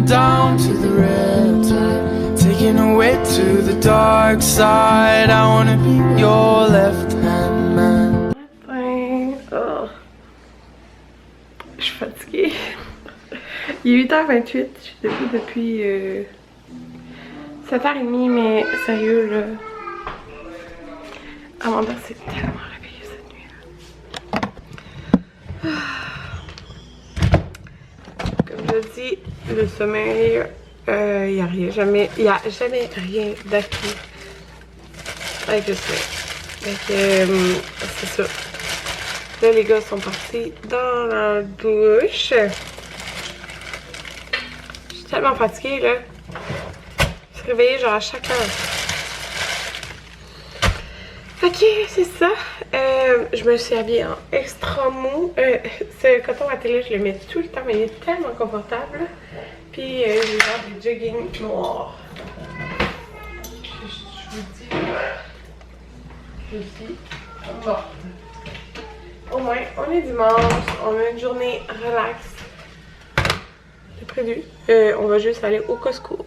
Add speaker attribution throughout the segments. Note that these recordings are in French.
Speaker 1: down to the riptide, taking away to the dark side. I wanna be your left hand man.
Speaker 2: Oh. Je suis fatiguée. Il est 8h28, je suis debout depuis 7h30, mais sérieux là. Amanda s'est tellement réveillée cette nuit-là. Comme je dis, le sommeil, il n'y a rien, jamais rien d'acquis avec le sommeil. Donc, c'est ça. Là, les gars sont partis dans la douche. Je suis tellement fatiguée, là. Je suis réveillée genre à chaque heure. Ok, c'est ça. Je me suis habillée en extra mou. Ce coton à télé, je le mets tout le temps, mais il est tellement confortable. Puis, j'ai genre des jogging noirs. Je vous dis, je suis morte. Au moins, on est dimanche, on a une journée relax. C'est prévu. On va juste aller au Costco.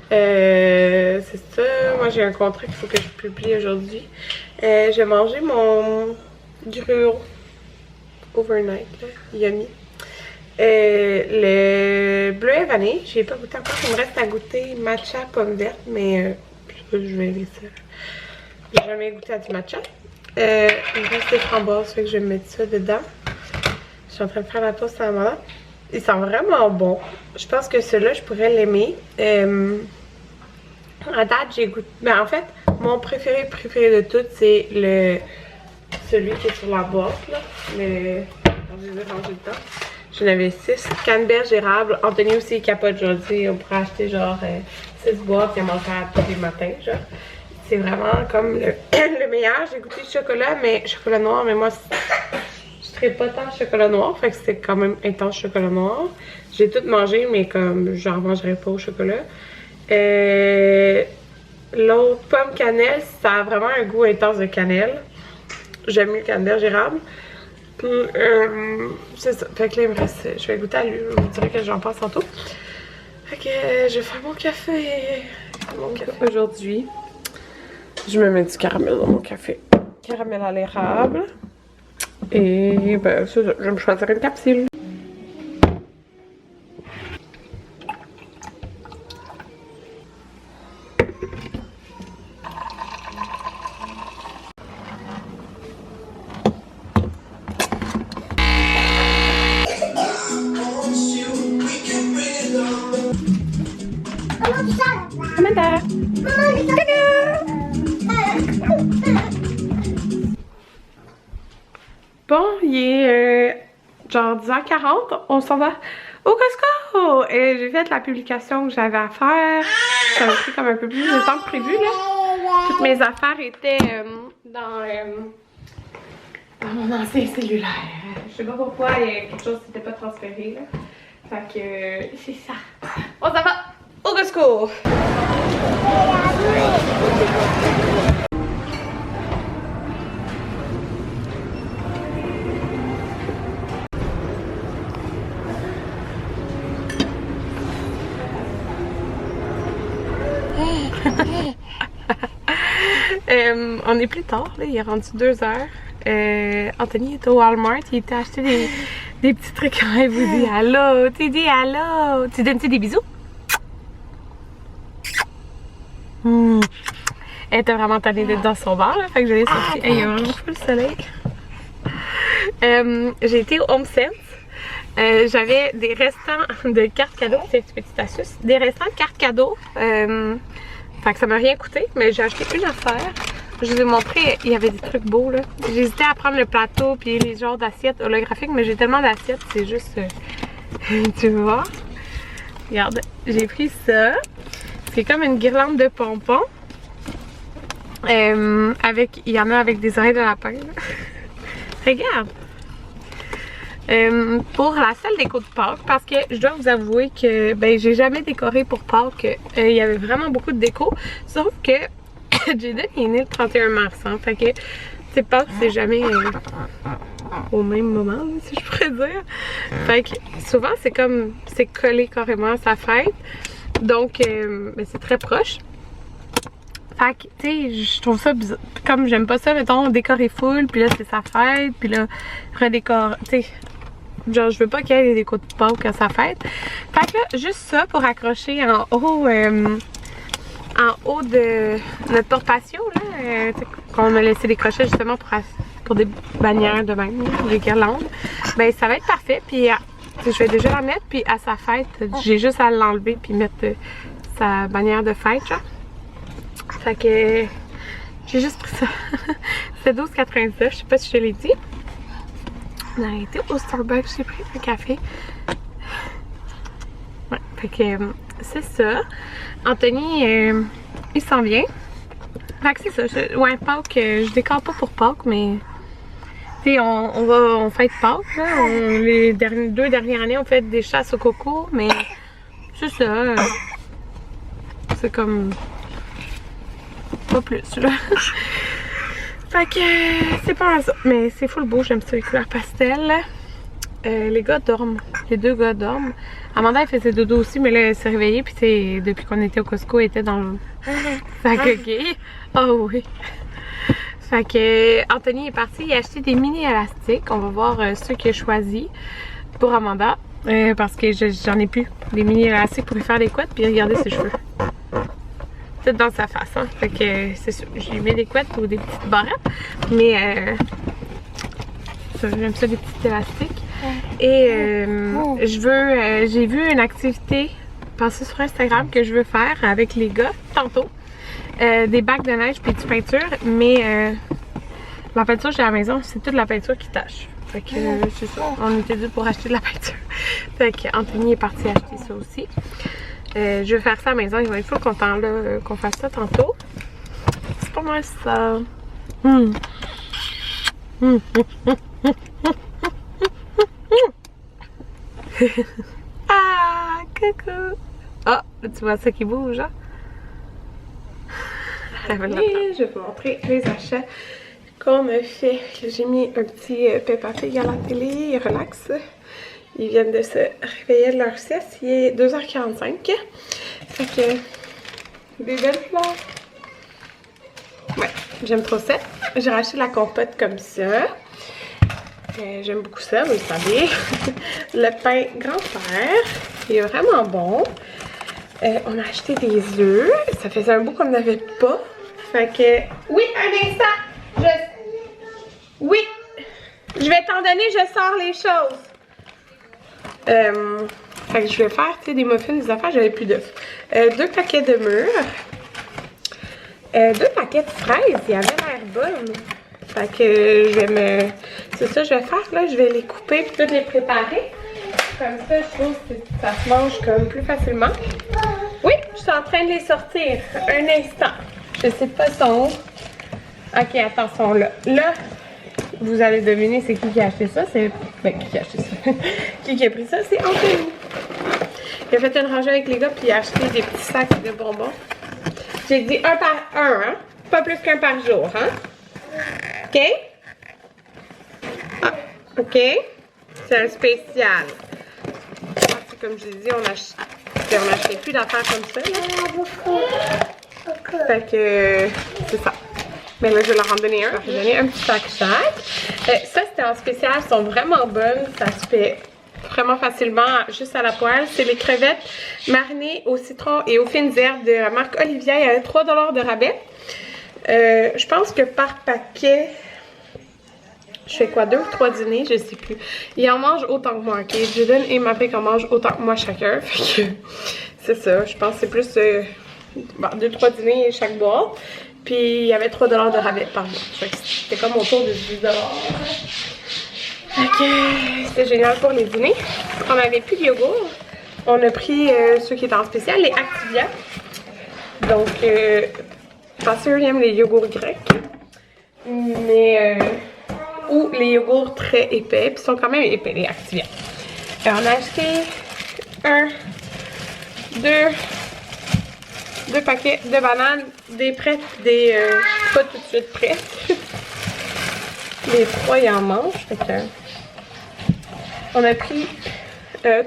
Speaker 2: C'est ça. Moi, j'ai un contrat qu'il faut que je publie aujourd'hui. J'ai mangé mon gruau overnight, là, yummy. Le bleu et vanille, j'ai pas goûté encore. Il me reste à goûter matcha pomme verte, mais je vais laisser. J'ai jamais goûté à du matcha. Il me reste des framboises, fait que je vais mettre ça dedans. Je suis en train de faire la toast à la maman. Il sent vraiment bon. Je pense que celui-là, je pourrais l'aimer. À date, j'ai goûté. Ben, en fait, mon préféré de toutes, c'est celui qui est sur la boîte, là. Mais. Je vais ranger le temps. J'en avais 6. Canneberge érable. Anthony aussi, il capote aujourd'hui. On pourrait acheter genre 6 boîtes et en manger tous les matins, genre. C'est vraiment comme le meilleur. J'ai goûté le chocolat, mais chocolat noir, mais moi, je ne pas tant chocolat noir, fait que c'était quand même intense chocolat noir. J'ai tout mangé, mais comme j'en mangerais pas au chocolat. L'autre pomme cannelle, ça a vraiment un goût intense de cannelle. J'aime mieux canneberge érable. Puis, c'est ça. Fait que là, il me reste. Je vais goûter à lui. Je vous dirai que j'en pense tantôt. Fait que je vais faire mon café. Aujourd'hui, je me mets du caramel dans mon café. Caramel à l'érable. Et ben, c'est ça. Je vais me choisir une capsule. Amanda! Bon, il est genre 10h40, on s'en va au Costco! Et j'ai fait la publication que j'avais à faire. Ça m'a pris comme un peu plus de temps que prévu, là. Toutes mes affaires étaient dans mon ancien cellulaire. Je sais pas pourquoi, il y a quelque chose qui n'était pas transféré, là. Fait que c'est ça. On s'en va au Costco! On est plus tard, là, il est rendu 2h. Anthony est au Walmart, il était acheter des petits trucs quand il vous dit allô, tu dis allô, tu donnes-tu des bisous? Elle était vraiment tannée d'être dans son bar, là, fait que je l'ai sorti. Il y a vraiment pas le soleil. J'ai été au Home Sense. J'avais des restants de cartes cadeaux, c'est une petite astuce. Des restants de cartes cadeaux. Fait que ça m'a rien coûté, mais j'ai acheté une affaire. Je vous ai montré, il y avait des trucs beaux là. J'hésitais à prendre le plateau puis les genres d'assiettes holographiques, mais j'ai tellement d'assiettes, c'est juste. Tu vois? Regarde, j'ai pris ça. C'est comme une guirlande de pompons. Il y en a avec des oreilles de lapin. Regarde! Pour la salle déco de Pâques, parce que je dois vous avouer que ben j'ai jamais décoré pour Pâques. Il y avait vraiment beaucoup de déco, sauf que Jaden est né le 31 mars, hein, fait que tu c'est pas que c'est jamais au même moment, là, si je pourrais dire. Fait que souvent, c'est comme, c'est collé carrément à sa fête. Donc, ben, c'est très proche. Fait que, tu sais, je trouve ça bizarre. Comme j'aime pas ça, mettons, décorer full, puis là, c'est sa fête, puis là, redécorer, tu sais. Genre, je veux pas qu'il y ait des décos de Pâques à sa fête. Fait que là, juste ça pour accrocher en haut de notre porte-patio, là, qu'on a laissé des crochets justement pour des bannières de même, des guirlandes. Ben, ça va être parfait. Puis, je vais déjà la mettre, puis à sa fête, j'ai juste à l'enlever, puis mettre sa bannière de fête, genre. Fait que j'ai juste pris ça. C'est 12,99, je sais pas si je te l'ai dit. On a été au Starbucks, j'ai pris un café. Ouais, fait que c'est ça. Anthony, il s'en vient. Fait que c'est ça. Ouais, Pâques, je décore pas pour Pâques, mais tu sais, on fête Pâques, là. Les 2 dernières années, on fait des chasses au coco, mais c'est ça. C'est comme pas plus, là. Fait que c'est pas mal ça. Mais c'est full beau, j'aime ça les couleurs pastel. Les gars dorment. Les 2 gars dorment. Amanda elle faisait dodo aussi, mais là elle s'est réveillée. Puis c'est depuis qu'on était au Costco, elle était dans le sac ok. Oh oui. Fait que Anthony est parti, il a acheté des mini élastiques. On va voir ceux qu'il a choisis pour Amanda. Parce que j'en ai plus. Des mini élastiques pour lui faire des couettes puis regarder ses cheveux. Tout dans sa face, hein. Fait que c'est sûr, j'ai mis des couettes ou des petites barrettes, mais j'aime ça des petites élastiques. Et j'ai vu une activité passer sur Instagram que je veux faire avec les gars tantôt. Des bacs de neige puis du peinture, mais la peinture j'ai à la maison, c'est toute la peinture qui tâche. Fait que c'est ça, on était dû pour acheter de la peinture. Fait que Anthony est parti acheter ça aussi. Je vais faire ça à la maison, il va être full content là qu'on fasse ça tantôt. C'est pas mal ça. Ah, coucou! Ah, tu vois ça qui bouge, hein? Et je vais vous montrer les achats qu'on a fait. J'ai mis un petit Peppa Pig à la télé, il relaxe. Ils viennent de se réveiller de leur sieste. Il est 2h45. Fait que des belles fleurs. Ouais, j'aime trop ça. J'ai racheté la compote comme ça. J'aime beaucoup ça, vous le savez. Le pain grand-père, il est vraiment bon. On a acheté des œufs. Ça faisait un bout qu'on n'avait pas. Fait que... Oui, un instant! Oui! Je vais t'en donner, je sors les choses. Fait que je vais faire des muffins, des affaires, j'avais plus d'œufs. 2 paquets de mûres. 2 paquets de fraises, il avait l'air bonne. Fait que je vais c'est ça que je vais faire là, je vais les couper puis toutes les préparer. Comme ça, je trouve que ça se mange comme plus facilement. Oui, je suis en train de les sortir. Un instant. Je sais pas son. Ok, attends, sont là. Là, vous allez deviner c'est qui a acheté ça. C'est. Ben, qui a acheté ça? Qui a pris ça? C'est Anthony. Il a fait une rangée avec les gars puis il a acheté des petits sacs de bonbons. J'ai dit un par un, hein? Pas plus qu'un par jour, hein? OK? Ah, OK? C'est un spécial. Comme je l'ai dit, on n'achetait plus d'affaires comme ça. Là. Fait que c'est ça. Mais là, je vais leur en donner un. Je vais donner un petit sac chaque. Ça, c'était en spécial. Elles sont vraiment bonnes. Ça se fait vraiment facilement juste à la poêle. C'est les crevettes marinées au citron et aux fines herbes de la marque Olivia. Il y avait 3 $ de rabais. Je pense que par paquet... Je fais quoi, 2 ou 3 dîners, je sais plus. Ils en mangent autant que moi, ok? Jaden et ma fille en mangent autant que moi chacun. Fait que c'est ça, je pense que c'est plus 2-3 dîners chaque boîte. Puis il y avait 3 $ de rabais par mois. C'était comme autour de 10 $. Fait que c'était génial pour les dîners. On n'avait plus de yogourt. On a pris ceux qui étaient en spécial, les Activia. Donc, pas sûr, ils aiment les yogourts grecs. Mais... ou les yogourts très épais, puis ils sont quand même épais, les Activia. On a acheté 2 paquets de bananes, des prêtes, des pas tout de suite prêtes. les 3 ils en mangent. Fait que on a pris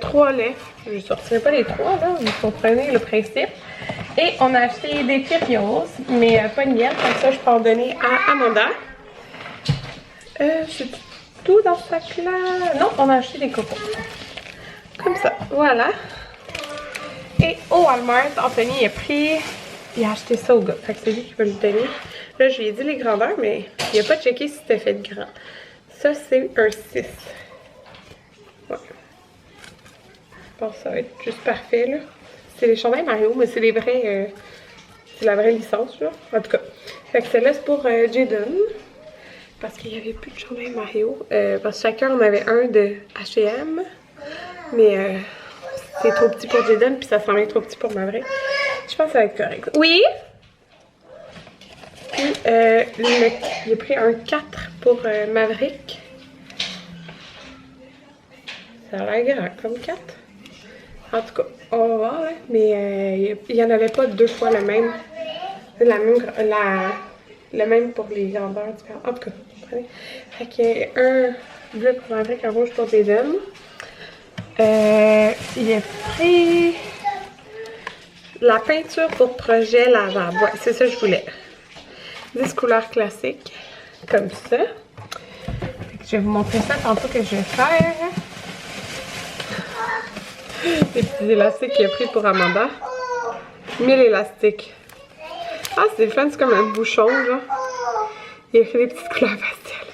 Speaker 2: 3 laits. Je ne sortirai pas les 3 là, vous comprenez le principe. Et on a acheté des Cheerios, mais pas de miel, comme ça je peux en donner à Amanda. C'est tout dans ce sac-là? Non, on a acheté des cocos. Comme ça, voilà. Et au Walmart, Anthony il a acheté ça au gars. Fait que c'est lui qui va lui donner. Là, je lui ai dit les grandeurs, mais il n'a pas checké si c'était fait de grand. Ça, c'est un 6. Ouais. Je pense que ça va être juste parfait, là. C'est les chandails Mario, mais c'est les vrais... c'est la vraie licence, là. En tout cas. Fait que celle-là, c'est pour Jaden. Parce qu'il n'y avait plus de chandail Mario. Parce que chacun en avait un de H&M. Mais c'est trop petit pour Jaden, puis ça semblait trop petit pour Maverick. Je pense que ça va être correct. Oui! Puis, j'ai pris un 4 pour Maverick. Ça a l'air grand comme 4. En tout cas, on va voir, hein. Mais il n'y en avait pas 2 fois le même. Le même pour les grandeurs différentes. En tout cas, vous comprenez. Fait qu'il y a un bleu pour Maverick, un rouge pour Jaden. Il a pris la peinture pour projet lavable. Ouais, c'est ça que je voulais. 10 couleurs classiques, comme ça. Fait que je vais vous montrer ça tantôt que je vais faire. Les petits élastiques qu'il a pris pour Amanda. 1000 élastiques. Ah, c'est fun, c'est comme un bouchon, genre. Il a fait des petites couleurs pastel.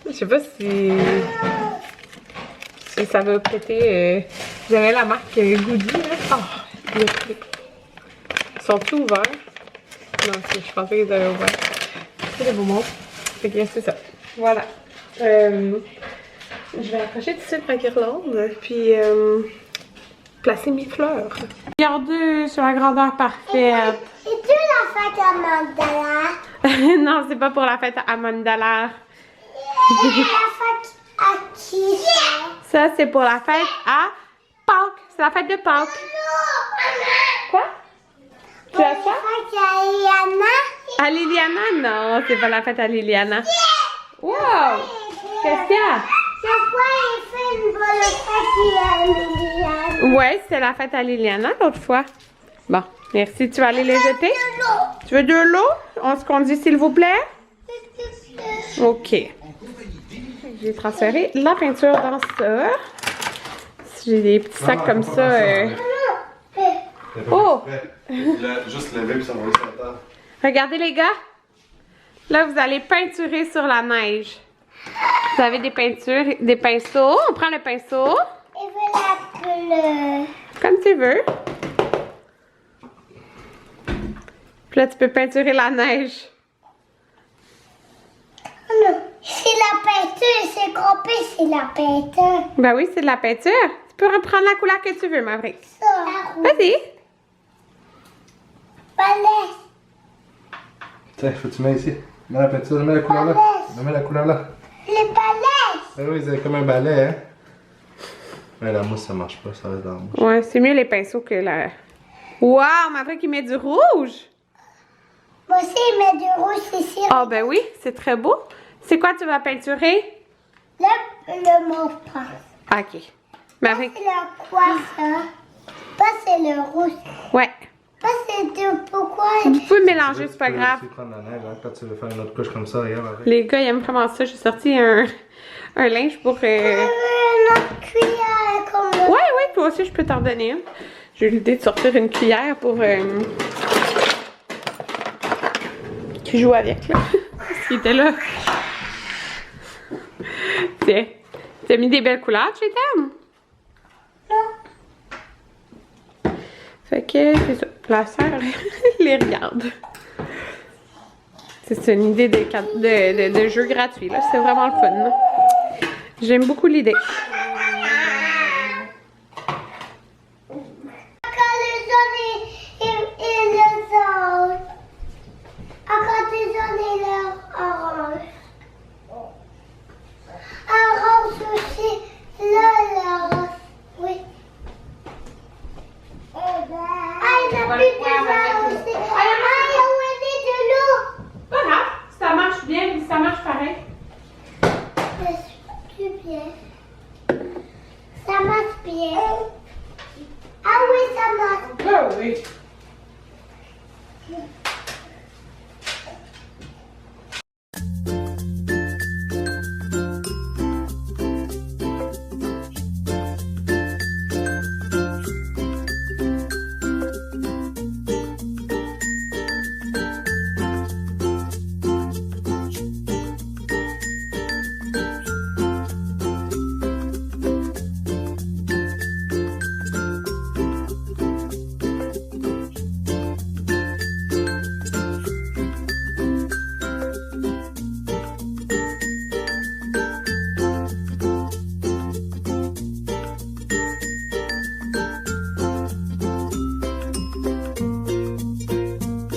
Speaker 2: Je sais pas si ça va péter. J'avais la marque Goody, là. Oh, il a pris. Ils sont tous ouverts. Non, je pensais qu'ils avaient ouvert. C'est des beaux mots. Fait que c'est ça. Voilà. Je vais accrocher tout de suite ma guirlande, puis placer mes fleurs. Regardez sur la grandeur parfaite.
Speaker 3: C'est-tu la fête à Mandala?
Speaker 2: Non, c'est pas pour la fête à Mandala.
Speaker 3: Et la fête à qui?
Speaker 2: Ça, c'est pour la fête à Pâques. C'est la fête de Pâques. Quoi? Tu as ça?
Speaker 3: La fête à Liliana?
Speaker 2: À Liliana? Non, c'est pas la fête à Liliana. Wow! Qu'est-ce qu'il y a?
Speaker 3: Cette fois, il fait une bonne fête à Liliana.
Speaker 2: Ouais, c'est la fête à Liliana l'autre fois. Bon, merci. Tu vas aller les jeter?
Speaker 3: De l'eau.
Speaker 2: Tu veux de l'eau? On se conduit, s'il vous plaît? Ok. J'ai transféré la peinture dans ça. J'ai des petits sacs comme ça. Oh!
Speaker 4: Juste lever puis ça va aller sur la table.
Speaker 2: Regardez les gars. Là, vous allez peinturer sur la neige. Vous avez des peintures, des pinceaux. On prend le pinceau.
Speaker 3: Et voilà
Speaker 2: Comme tu veux. Puis là, tu peux peinturer la neige.
Speaker 3: Non, c'est la peinture, c'est coupé, c'est la peinture.
Speaker 2: Ben oui, c'est de la peinture. Tu peux reprendre la couleur que tu veux, Maverick.
Speaker 3: Ça.
Speaker 2: Vas-y.
Speaker 3: Balai.
Speaker 4: Tiens, faut que tu mets ici. Mets la peinture, mets la couleur là. Mets la couleur là.
Speaker 3: Les balais.
Speaker 4: Ben oui, c'est comme un balai, hein. Mais la mousse, ça marche pas, ça reste dans la mousse.
Speaker 2: Ouais, c'est mieux les pinceaux que la... Wow, Maverick, il met du rouge.
Speaker 3: Moi aussi, il met du rouge ici.
Speaker 2: Ah, ben oui, c'est très beau. C'est quoi tu vas peinturer?
Speaker 3: Le mauve pense.
Speaker 2: Ok. Maverick.
Speaker 3: C'est le quoi, ça? Pas c'est le rouge.
Speaker 2: Ouais.
Speaker 3: Pas c'est de pourquoi.
Speaker 2: Vous pouvez mélanger, c'est pas
Speaker 4: Tu peux
Speaker 2: grave.
Speaker 4: aussi prendre la neige, hein, quand tu veux faire une autre couche comme ça, regarde avec.
Speaker 2: Les gars, ils aiment vraiment ça. J'ai sorti un linge pour...
Speaker 3: Notre cuillère comme le...
Speaker 2: Ouais, toi aussi, je peux t'en donner une. J'ai eu l'idée de sortir une cuillère pour... qui joue avec, là. Parce qu'il était là. Tiens. T'as mis des belles couleurs chez Tam? Fait que, c'est ça. La sœur, les regarde. C'est une idée de jeu gratuit, là. C'est vraiment le fun, là. J'aime beaucoup l'idée.
Speaker 3: Encore les jaunes et les autres. Encore les jaunes et les oranges. Orange aussi. Là, rose. Oui. Ah, il a plus de ça aussi. Ah, il a de l'eau.
Speaker 2: Pas grave, ça marche bien, ça marche pareil.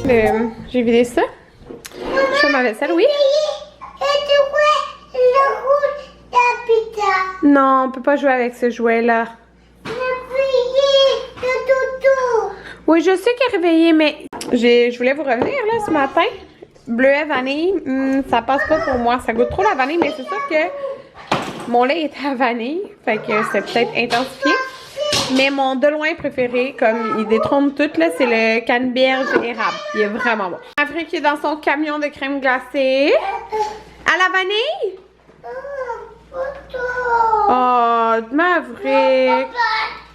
Speaker 2: J'ai vidé ça. Je fais ma vaisselle, oui.
Speaker 3: Et tu vois le rouge de pizza.
Speaker 2: Non, on peut pas jouer avec ce jouet-là.
Speaker 3: Le feuillet de toutou.
Speaker 2: Oui, je sais qu'il est réveillé, mais je voulais vous revenir là ce matin. Bleuet vanille, ça passe pas pour moi. Ça goûte trop la vanille, mais c'est sûr que mon lait était à vanille. Fait que c'est peut-être intensifié. Mais mon de loin préféré, comme il détrône tout, là, c'est le canneberge érable. Il est vraiment bon. Maverick qui est dans son camion de crème glacée. À la vanille? Oh, Maverick.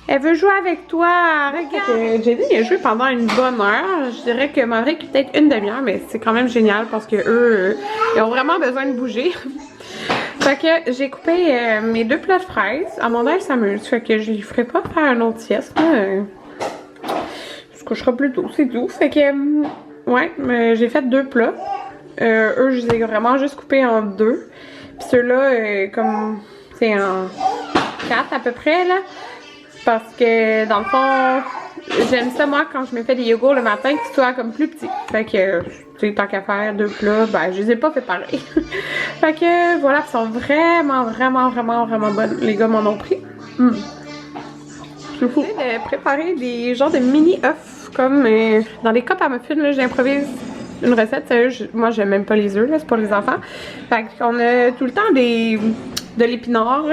Speaker 2: Elle veut jouer avec toi. Regarde. J'ai dit qu'il a joué pendant une bonne heure. Je dirais que Maverick peut-être une demi-heure, mais c'est quand même génial parce que eux, ils ont vraiment besoin de bouger. Fait que j'ai coupé mes 2 plats de fraises. Amanda, elle s'amuse. Fait que je lui ferai pas faire un autre sieste. Il se couchera plus tôt, c'est tout. Fait que, ouais, j'ai fait 2 plats. Eux, je les ai vraiment juste coupés en 2. Puis ceux-là, comme, c'est en 4 à peu près, là. Parce que, dans le fond, j'aime ça, moi, quand je me fais des yogourts le matin, qu'ils soient comme plus petits. Fait que, tu sais, tant qu'à faire 2 plats, ben, je les ai pas fait pareil. Fait que, voilà, ils sont vraiment bonnes. Les gars m'en ont pris. C'est fou. J'ai préparé des genres de mini œufs, comme dans les copes à muffins, là, j'improvise une recette. Moi, j'aime même pas les œufs, là, c'est pour les enfants. Fait qu'on a tout le temps de l'épinard,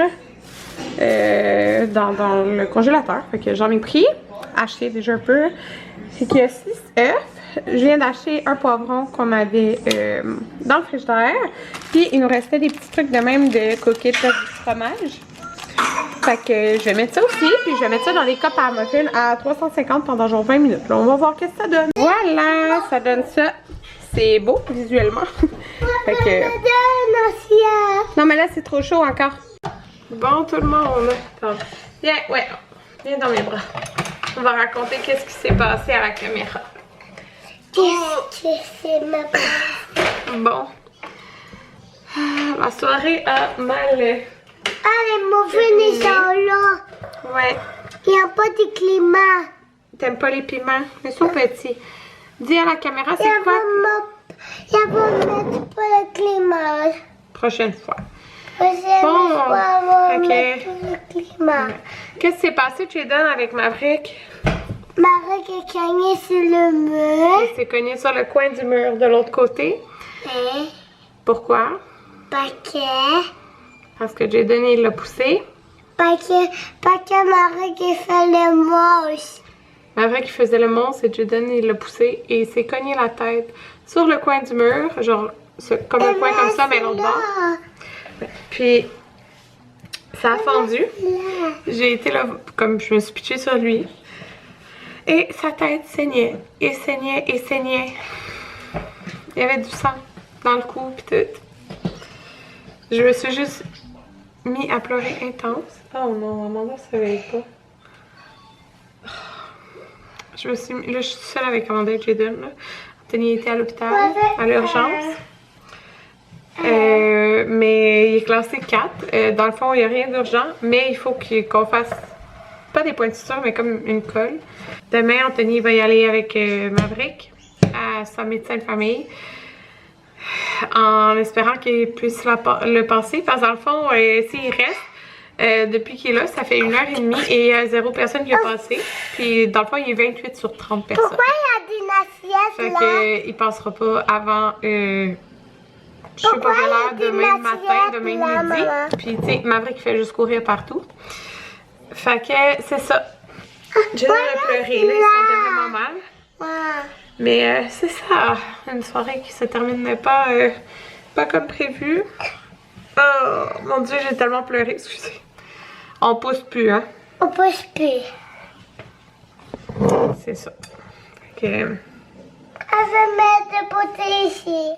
Speaker 2: dans le congélateur. Fait que j'en ai pris, acheté déjà un peu. Fait que 6 œufs. Je viens d'acheter un poivron qu'on avait dans le frigidaire. Puis il nous restait des petits trucs de même de coquillettes de fromage. Fait que je vais mettre ça aussi. Puis je vais mettre ça dans les copes à muffins à 350 pendant genre 20 minutes. Là, on va voir ce que ça donne. Voilà, ça donne ça. C'est beau visuellement. Fait que... Non mais là c'est trop chaud encore. Bon tout le monde. Attends. Viens, ouais. Viens dans mes bras. On va raconter qu'est-ce qui s'est passé à la caméra.
Speaker 3: Qu'est-ce que c'est ma place?
Speaker 2: Bon. La soirée a mal.
Speaker 3: Ah, les muffins sont là.
Speaker 2: Ouais.
Speaker 3: Il n'y a pas de climat.
Speaker 2: T'aimes pas les piments? Ils sont petits. Dis à la caméra, c'est quoi?
Speaker 3: Il va mettre pas le climat.
Speaker 2: Prochaine fois.
Speaker 3: Prochaine fois, on va mettre le climat.
Speaker 2: Qu'est-ce qui s'est passé, Jaden, avec Maverick?
Speaker 3: Maverick est cogné sur le mur.
Speaker 2: Il s'est cogné sur le coin du mur de l'autre côté.
Speaker 3: Et
Speaker 2: Pourquoi?
Speaker 3: parce
Speaker 2: Parce que Jaden, il l'a poussé.
Speaker 3: que Maverick il fait le monstre.
Speaker 2: Maverick, il faisait le monstre et Jaden, il l'a poussé et il s'est cogné la tête sur le coin du mur. Genre, comme un coin comme ça, mais l'autre bord. Puis, ça a fondu. J'ai été là, comme je me suis pitchée sur lui. Et sa tête saignait, et saignait, et saignait. Il y avait du sang dans le cou, pis tout. Je me suis juste mis à pleurer intense. Oh non, Amanda ne se réveille pas. Je me suis mis... Là, je suis seule avec Amanda et Jaden, là. Anthony était à l'hôpital, à l'urgence. Mais il est classé 4. Dans le fond, il n'y a rien d'urgent, mais il faut qu'on fasse... pas des points de suture, mais comme une colle. Demain, Anthony va y aller avec Maverick à sa médecin de famille en espérant qu'il puisse le passer. Parce que dans le fond, s'il reste, depuis qu'il est là, ça fait 1h30 et il y a 0 personne qui a passé. Puis dans le fond, il est 28 sur 30 personnes.
Speaker 3: Pourquoi il y a une assiette là?
Speaker 2: Fait qu'il passera pas avant... je sais pas quelle heure, demain matin, demain midi. Puis tu sais, Maverick fait juste courir partout. Fait que c'est ça. J'ai pleuré, là, il sentait vraiment mal. Mais c'est ça, une soirée qui se termine pas comme prévu. Oh mon dieu, j'ai tellement pleuré, excusez. On pousse plus, hein?
Speaker 3: On pousse plus.
Speaker 2: C'est ça. Fait que...
Speaker 3: On va mettre le poté ici.